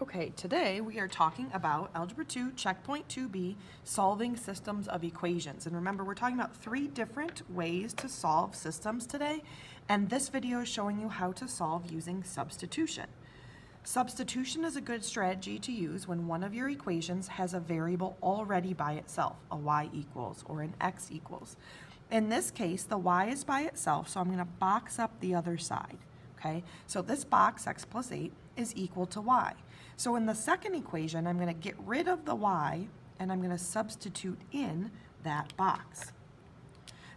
Okay, today we are talking about Algebra 2, Checkpoint 2B, solving systems of equations. And remember, we're talking about 3 different ways to solve systems today, and this video is showing you how to solve using substitution. Substitution is a good strategy to use when one of your equations has a variable already by itself, a y equals or an x equals. In this case, the y is by itself, so I'm going to box up the other side. Okay, so this box, x plus 8, is equal to y. So in the second equation, I'm going to get rid of the y, and I'm going to substitute in that box.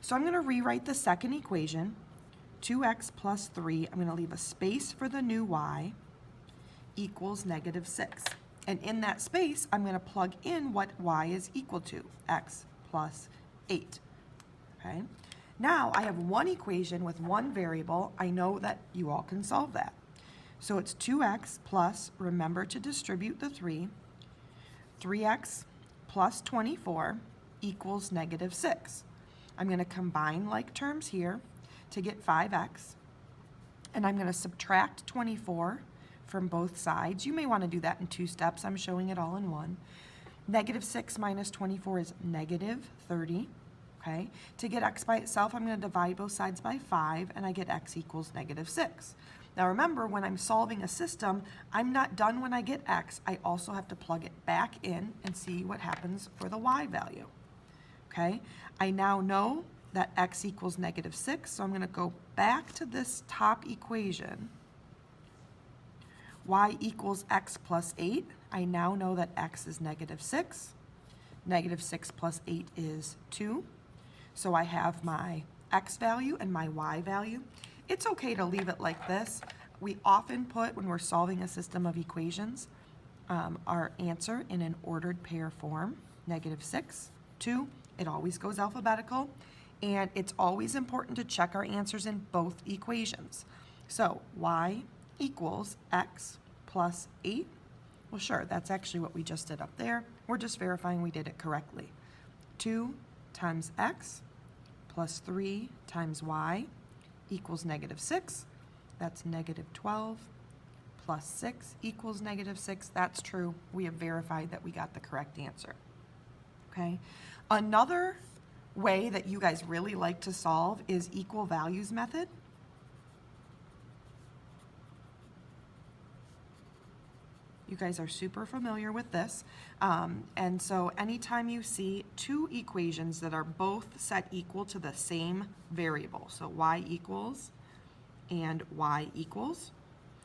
So I'm going to rewrite the second equation, 2x plus 3, I'm going to leave a space for the new y, equals negative 6. And in that space, I'm going to plug in what y is equal to, x plus 8. Okay? Now I have one equation with one variable. I know that you all can solve that. So it's 2x plus, remember to distribute the 3, 3x plus 24 equals negative 6. I'm going to combine like terms here to get 5x, and I'm going to subtract 24 from both sides. You may want to do that in 2 steps. I'm showing it all in one. Negative 6 minus 24 is negative 30. Okay? To get x by itself, I'm going to divide both sides by 5, and I get x equals negative 6. Now remember, when I'm solving a system, I'm not done when I get x. I also have to plug it back in and see what happens for the y value. Okay? I now know that x equals negative 6, so I'm going to go back to this top equation. Y equals x plus 8. I now know that x is negative 6. Negative 6 plus 8 is 2. So I have my x value and my y value. It's okay to leave it like this. We often put, when we're solving a system of equations, our answer in an ordered pair form, negative 6, 2. It always goes alphabetical. And it's always important to check our answers in both equations. So y equals x plus 8. Well, sure, that's actually what we just did up there. We're just verifying we did it correctly. 2 times x plus 3 times y equals negative 6. That's negative 12 plus 6 equals negative 6. That's true. We have verified that we got the correct answer. Okay. Another way that you guys really like to solve is equal values method. You guys are super familiar with this. And so anytime you see 2 equations that are both set equal to the same variable, so y equals and y equals,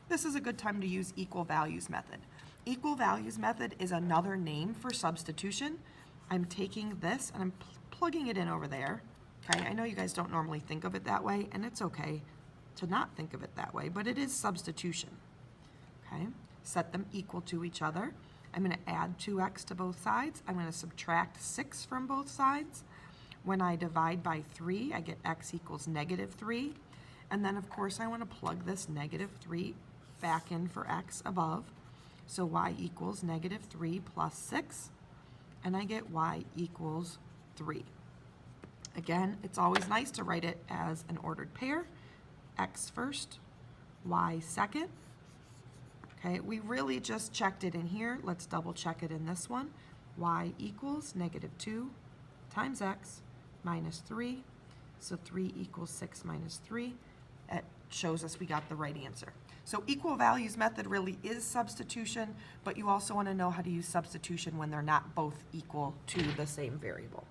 this is a good time to use equal values method. Equal values method is another name for substitution. I'm taking this and I'm plugging it in over there. Okay, I know you guys don't normally think of it that way, and it's okay to not think of it that way, but it is substitution. Okay. Set them equal to each other. I'm going to add 2x to both sides. I'm going to subtract 6 from both sides. When I divide by 3, I get x equals negative 3. And then, of course, I want to plug this negative 3 back in for x above. So y equals negative 3 plus 6. And I get y equals 3. Again, it's always nice to write it as an ordered pair. X first, y second. Okay, we really just checked it in here. Let's double check it in this one. Y equals negative 2 times x minus 3. So 3 equals 6 minus 3. That shows us we got the right answer. So equal values method really is substitution, but you also want to know how to use substitution when they're not both equal to the same variable.